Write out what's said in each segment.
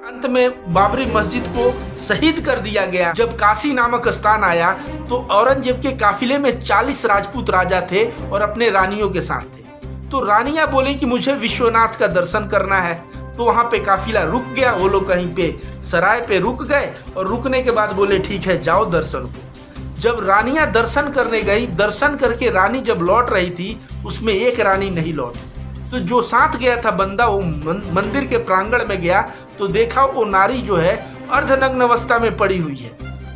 अंत में बाबरी मस्जिद को शहीद कर दिया गया। जब काशी नामक स्थान आया तो औरंगजेब के काफिले में 40 राजपूत राजा थे और अपने रानियों के साथ थे। तो रानियां बोली कि मुझे विश्वनाथ का दर्शन करना है। तो वहां पे काफिला रुक गया। वो लोग कहीं पे सराय पे रुक गए और रुकने के बाद बोले ठीक है जाओ दर्शन को। जब रानियां दर्शन करने गई, दर्शन करके रानी जब लौट रही थी उसमें एक रानी नहीं लौटी। तो जो साथ गया था बंदा वो मंदिर के प्रांगण में गया तो देखा वो नारी जो है अर्धनग्न अवस्था में पड़ी हुई है।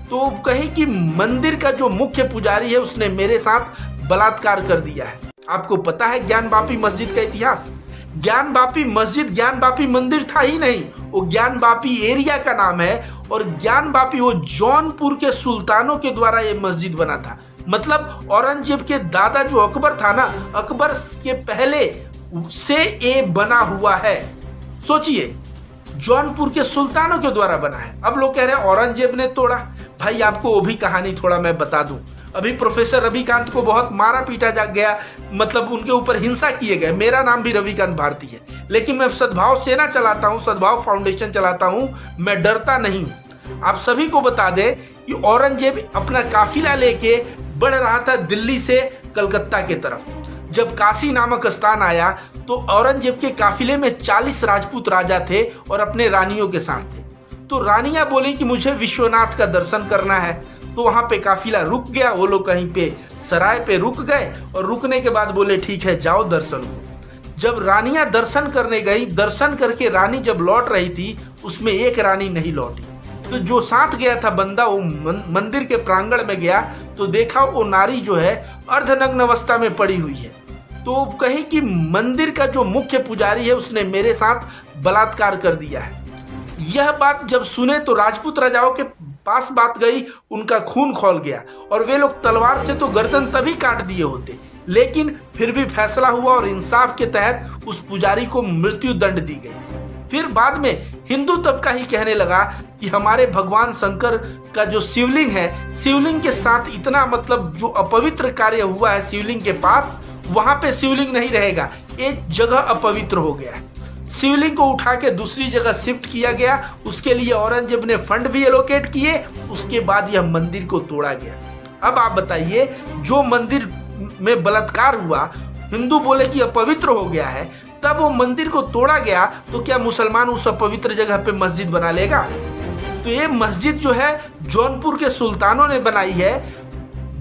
तो कही कि मंदिर का जो मुख्य पुजारी है उसने मेरे साथ बलात्कार कर दिया है। आपको पता है ज्ञानवापी मस्जिद का इतिहास? ज्ञानवापी मस्जिद ज्ञानवापी मंदिर था ही नहीं, वो ज्ञानवापी एरिया का नाम है। और ज्ञानवापी वो जौनपुर के सुल्तानों के द्वारा ये मस्जिद बना था। मतलब औरंगजेब के दादा जो अकबर था ना, अकबर के पहले से ये बना हुआ है। सोचिए, जौनपुर के सुल्तानों के द्वारा बना है। अब लोग कह रहे हैं औरंगजेब ने तोड़ा। भाई आपको वो भी कहानी थोड़ा मैं बता दूं। अभी प्रोफेसर रविकांत को बहुत मारा पीटा जा गया, मतलब उनके ऊपर हिंसा किए गए। मेरा नाम भी रविकांत भारती है, लेकिन मैं सद्भाव सेना चलाता हूँ, सद्भाव फाउंडेशन चलाता हूँ। मैं डरता नहीं। आप सभी को बता दें कि औरंगजेब अपना काफिला लेके बढ़ रहा था दिल्ली से कलकत्ता के तरफ। जब काशी नामक स्थान आया तो औरंगजेब के काफिले में 40 राजपूत राजा थे और अपने रानियों के साथ थे। तो रानियां बोली कि मुझे विश्वनाथ का दर्शन करना है। तो वहां पे काफिला रुक गया। वो लोग कहीं पे सराय पे रुक गए और रुकने के बाद बोले ठीक है जाओ दर्शन को। जब रानियां दर्शन करने गई, दर्शन करके रानी जब लौट रही थी उसमें एक रानी नहीं लौटी। तो जो साथ गया था बंदा वो मंदिर के प्रांगण में गया तो देखा वो नारी जो है अर्धनग्न अवस्था में पड़ी हुई है। तो कही कि मंदिर का जो मुख्य पुजारी है उसने मेरे साथ बलात्कार कर दिया है। यह बात जब सुने तो राजपूत राजाओं के पास बात गई, उनका खून खौल गया और वे लोग तलवार से तो गर्दन तभी काट दिए होते, लेकिन फिर भी फैसला हुआ और इंसाफ के तहत उस पुजारी को मृत्यु दंड दी गई। फिर बाद में हिंदू तबका ही कहने लगा कि हमारे भगवान शंकर का जो शिवलिंग है, शिवलिंग के साथ इतना मतलब जो अपवित्र कार्य हुआ है शिवलिंग के पास, वहां पे शिवलिंग नहीं रहेगा। एक जगह अपवित्र हो गया है। शिवलिंग को उठा के दूसरी जगह शिफ्ट किया गया। उसके लिए औरंगजेब ने फंड भी एलोकेट किए। उसके बाद यह मंदिर को तोड़ा गया। अब आप बताइए, जो मंदिर में बलात्कार हुआ, हिंदू बोले कि अपवित्र हो गया है, तब वो मंदिर को तोड़ा गया तो क्या मुसलमान उस अपवित्र जगह पे मस्जिद बना लेगा? तो ये मस्जिद जो है जौनपुर के सुल्तानों ने बनाई है।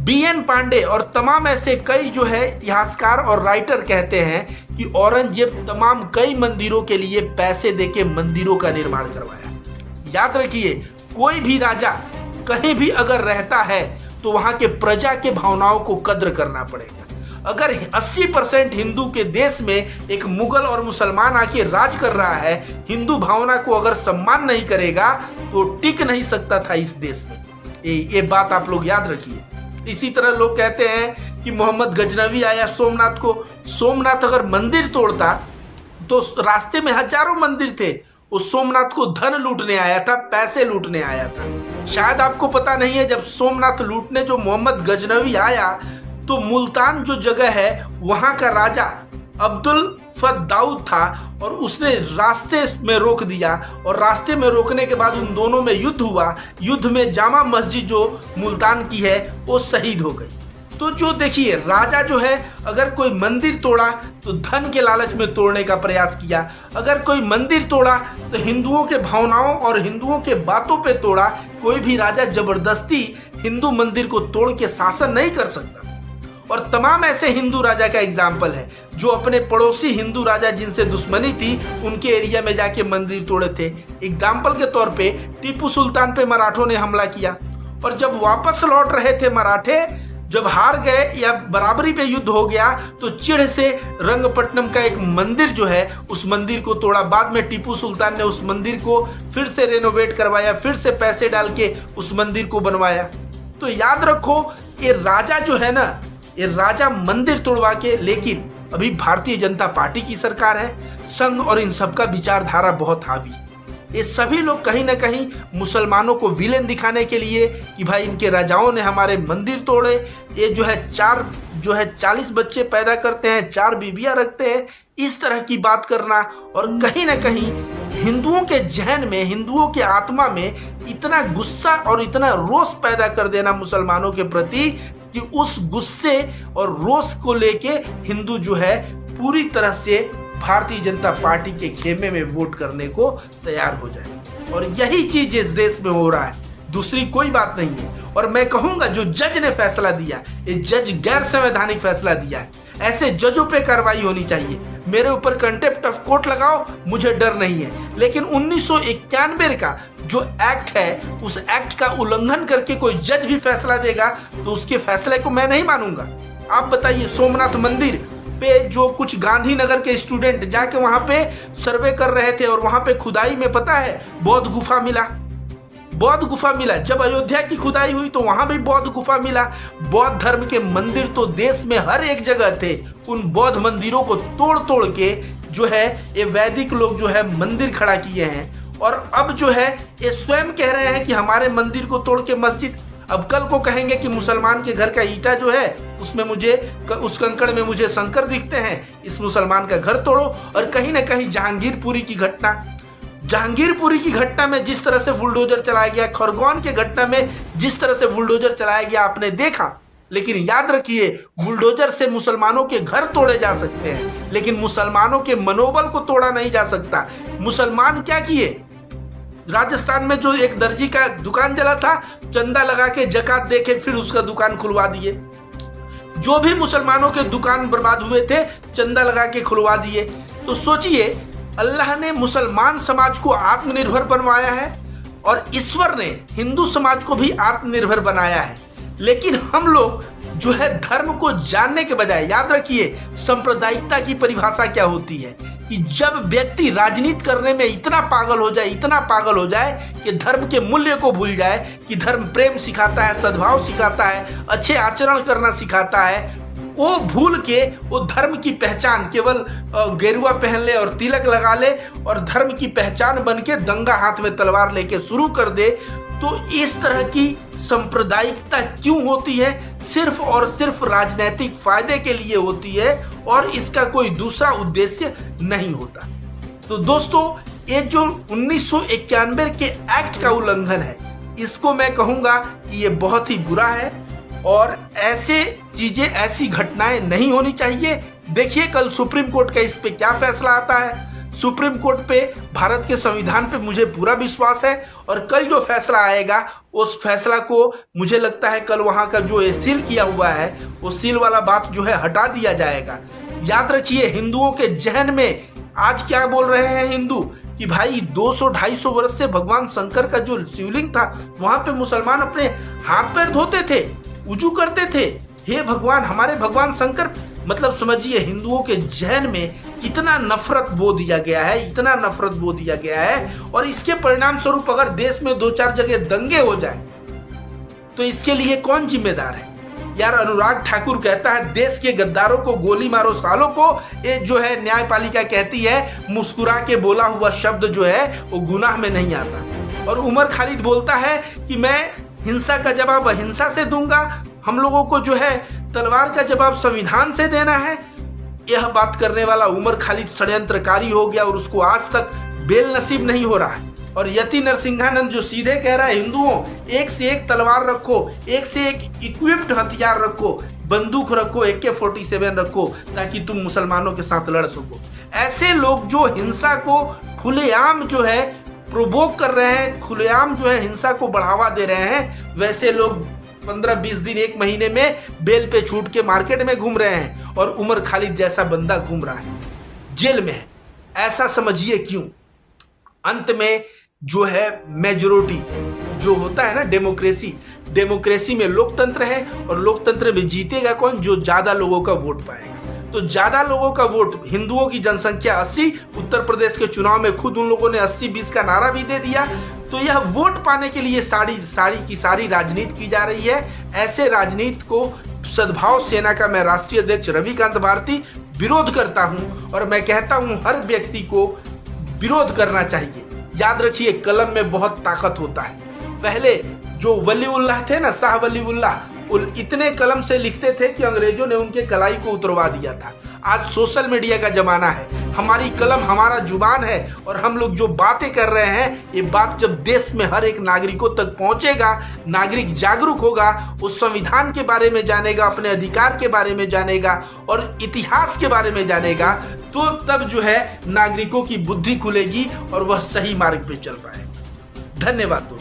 BN पांडे और तमाम ऐसे कई जो है इतिहासकार और राइटर कहते हैं कि औरंगजेब तमाम कई मंदिरों के लिए पैसे देके मंदिरों का निर्माण करवाया। याद रखिए, कोई भी राजा कहीं भी अगर रहता है तो वहां के प्रजा के भावनाओं को कद्र करना पड़ेगा। अगर 80% हिंदू के देश में एक मुगल और मुसलमान आके राज कर रहा है, हिंदू भावना को अगर सम्मान नहीं करेगा तो टिक नहीं सकता था इस देश में। ये बात आप लोग याद रखिए। इसी तरह लोग कहते हैं कि मोहम्मद गजनवी आया सोमनाथ को। सोमनाथ अगर मंदिर तोड़ता तो रास्ते में हजारों मंदिर थे। उस सोमनाथ को धन लूटने आया था, पैसे लूटने आया था। शायद आपको पता नहीं है, जब सोमनाथ लूटने जो मोहम्मद गजनवी आया तो मुल्तान जो जगह है वहां का राजा अब्दुल दाऊद था और उसने रास्ते में रोक दिया। और रास्ते में रोकने के बाद उन दोनों में युद्ध हुआ। युद्ध में जामा मस्जिद जो मुल्तान की है वो शहीद हो गई। तो जो देखिए, राजा जो है अगर कोई मंदिर तोड़ा तो धन के लालच में तोड़ने का प्रयास किया। अगर कोई मंदिर तोड़ा तो हिंदुओं के भावनाओं और हिंदुओं के बातों पे तोड़ा। कोई भी राजा जबरदस्ती हिंदू मंदिर को तोड़ के शासन नहीं कर सकता। और तमाम ऐसे हिंदू राजा का एग्जाम्पल है जो अपने पड़ोसी हिंदू राजा जिनसे दुश्मनी थी उनके एरिया में जाके मंदिर तोड़े थे। एग्जाम्पल के तौर पे टीपू सुल्तान पे मराठों ने हमला किया और जब वापस लौट रहे थे मराठे, जब हार गए या बराबरी पे युद्ध हो गया तो चिढ़ से रंगपट्टनम का एक मंदिर जो है उस मंदिर को तोड़ा। बाद में टीपू सुल्तान ने उस मंदिर को फिर से रेनोवेट करवाया, फिर से पैसे डाल के उस मंदिर को बनवाया। तो याद रखो, ये राजा जो है ना, ये राजा मंदिर तोड़वा के, लेकिन अभी भारतीय जनता पार्टी की सरकार है, संघ और इन सबका विचारधारा बहुत हावी। ये सभी लोग कहीं ना कहीं मुसलमानों को विलेन दिखाने के लिए कि भाई इनके राजाओं ने हमारे मंदिर तोड़े। ये जो है 40 बच्चे पैदा करते हैं, 4 बीबियां रखते हैं, इस तरह की बात करना और कहीं ना कहीं हिंदुओं के जहन में, हिंदुओं के आत्मा में इतना गुस्सा और इतना रोष पैदा कर देना मुसलमानों के प्रति कि उस गुस्से और रोष को लेके हिंदू जो है पूरी तरह से भारतीय जनता पार्टी के खेमे में वोट करने को तैयार हो जाए। और यही चीज इस देश में हो रहा है, दूसरी कोई बात नहीं है। और मैं कहूंगा जो जज ने फैसला दिया, ये जज गैर संवैधानिक फैसला दिया है, ऐसे जजों पे कार्रवाई होनी चाहिए। मेरे ऊपर कंटेम्प्ट ऑफ कोर्ट लगाओ, मुझे डर नहीं है, लेकिन 1991 का जो एक्ट है उस एक्ट का उल्लंघन करके कोई जज भी फैसला देगा तो उसके फैसले को मैं नहीं मानूंगा। आप बताइए, सोमनाथ मंदिर पे जो कुछ गांधीनगर के स्टूडेंट जाके वहां पे सर्वे कर रहे थे और वहां पे खुदाई में पता है बौद्ध गुफा मिला, बौद्ध गुफा मिला। जब अयोध्या की खुदाई हुई तो वहां भी बौद्ध गुफा मिला। बौद्ध धर्म के मंदिर तो देश में हर एक जगह थे। उन बौद्ध मंदिरों को तोड़ तोड़ के जो है ये वैदिक लोग जो है मंदिर खड़ा किए हैं, और अब जो है ये स्वयं कह रहे हैं कि हमारे मंदिर को तोड़ के मस्जिद। अब कल को कहेंगे कि मुसलमान के घर का ईंटा जो है उसमें मुझे, उस कंकड़ में मुझे शंकर दिखते हैं, इस मुसलमान का घर तोड़ो। और कहीं ना कहीं जहांगीरपुरी की घटना में जिस तरह से बुलडोजर चलाया गया, खरगोन के घटना में जिस तरह से बुलडोजर चलाया गया आपने देखा। लेकिन याद रखिए, बुलडोजर से मुसलमानों के घर तोड़े जा सकते हैं, लेकिन मुसलमानों के मनोबल को तोड़ा नहीं जा सकता। मुसलमान क्या किए, राजस्थान में जो एक दर्जी का दुकान जला था, चंदा लगा के जकात दे के फिर उसका दुकान खुलवा दिए। जो भी मुसलमानों के दुकान बर्बाद हुए थे चंदा लगा के खुलवा दिए। तो सोचिए, अल्लाह ने मुसलमान समाज को आत्मनिर्भर बनवाया है और ईश्वर ने हिंदू समाज को भी आत्मनिर्भर बनाया है। लेकिन हम लोग जो है धर्म को जानने के बजाय, याद रखिए सांप्रदायिकता की परिभाषा क्या होती है कि जब व्यक्ति राजनीति करने में इतना पागल हो जाए कि धर्म के मूल्य को भूल जाए कि धर्म प्रेम सिखाता है, सद्भाव सिखाता है, अच्छे आचरण करना सिखाता है, वो भूल के वो धर्म की पहचान केवल गेरुआ पहन ले और तिलक लगा ले और धर्म की पहचान बन के दंगा हाथ में तलवार लेके शुरू कर दे। तो इस तरह की सांप्रदायिकता क्यों होती है? सिर्फ और सिर्फ राजनीतिक फायदे के लिए होती है और इसका कोई दूसरा उद्देश्य नहीं होता। तो दोस्तों, ये जो 1991 के एक्ट का उल्लंघन है, इसको मैं कहूंगा कि ये बहुत ही बुरा है और ऐसे चीजें, ऐसी घटनाएं नहीं होनी चाहिए। देखिए कल सुप्रीम कोर्ट का इस पे क्या फैसला आता है। सुप्रीम कोर्ट पे, भारत के संविधान पे मुझे पूरा विश्वास है और कल जो फैसला आएगा उस फैसला को मुझे लगता है कल वहां का जो सील किया हुआ है वो सील वाला बात जो है हटा दिया जाएगा। याद रखिए, हिंदुओं के जहन में आज क्या बोल रहे हैं हिंदू कि भाई 200-250 वर्ष से भगवान शंकर का जो शिवलिंग था वहां पे मुसलमान अपने हाथ पैर धोते थे, वुजू करते थे। हे भगवान, हमारे भगवान शंकर, मतलब समझिए हिंदुओं के जहन में कितना नफरत बो दिया गया है, इतना नफरत बो दिया गया है। और इसके परिणाम स्वरूप अगर देश में 2-4 जगह दंगे हो जाए तो इसके लिए कौन जिम्मेदार है? यार, अनुराग ठाकुर कहता है देश के गद्दारों को गोली मारो सालों को। ये जो है न्यायपालिका कहती है मुस्कुरा के बोला हुआ शब्द जो है वो गुनाह में नहीं आता। और उमर खालिद बोलता है कि मैं हिंसा का जवाब अहिंसा से दूंगा, हम लोगों को जो है तलवार का जवाब संविधान से देना है। यह बात करने वाला उमर खालिद षड्यंत्रकारी हो गया और उसको आज तक बेल नसीब नहीं हो रहा है। और यति नरसिंहानंद जो सीधे कह रहा है हिंदुओं, एक से एक तलवार रखो, एक से एक इक्विप्ड हथियार रखो, बंदूक रखो, AK-47 रखो ताकि तुम मुसलमानों के साथ लड़ सको। ऐसे लोग जो हिंसा को खुलेआम जो है प्रोवोक कर रहे हैं, खुलेआम जो है हिंसा को बढ़ावा दे रहे हैं, वैसे लोग 15-20 दिन, 1 महीने में बेल पे छूट के मार्केट में घूम रहे हैं और उमर खालिद जैसा बंदा घूम रहा है, जेल में है। ऐसा समझिए क्यों? अंत में जो है मेजोरिटी जो होता है ना, डेमोक्रेसी में लोकतंत्र है और लोकतंत्र में जीतेगा कौन? जो ज्यादा लोगों का वोट पाएगा। तो ज्यादा लोगों का वोट, हिंदुओं की जनसंख्या 80, उत्तर प्रदेश के चुनाव में खुद उन लोगों ने 80-20 का नारा भी दे दिया। तो यह वोट पाने के लिए सारी राजनीति की जा रही है। ऐसे राजनीति को सद्भाव सेना का मैं राष्ट्रीय अध्यक्ष रविकांत भारती विरोध करता हूं और मैं कहता हूं हर व्यक्ति को विरोध करना चाहिए। याद रखिए, कलम में बहुत ताकत होता है। पहले जो वलीउल्लाह थे ना, शाह वलीउल्लाह, इतने कलम से लिखते थे कि अंग्रेजों ने उनके कलाई को उतरवा दिया था। आज सोशल मीडिया का जमाना है, हमारी कलम हमारा जुबान है और हम लोग जो बातें कर रहे हैं ये बात जब देश में हर एक नागरिकों तक पहुंचेगा, नागरिक जागरूक होगा, उस संविधान के बारे में जानेगा, अपने अधिकार के बारे में जानेगा और इतिहास के बारे में जानेगा, तो तब जो है नागरिकों की बुद्धि खुलेगी और वह सही मार्ग पे चल पाएगा। धन्यवाद दोस्तों।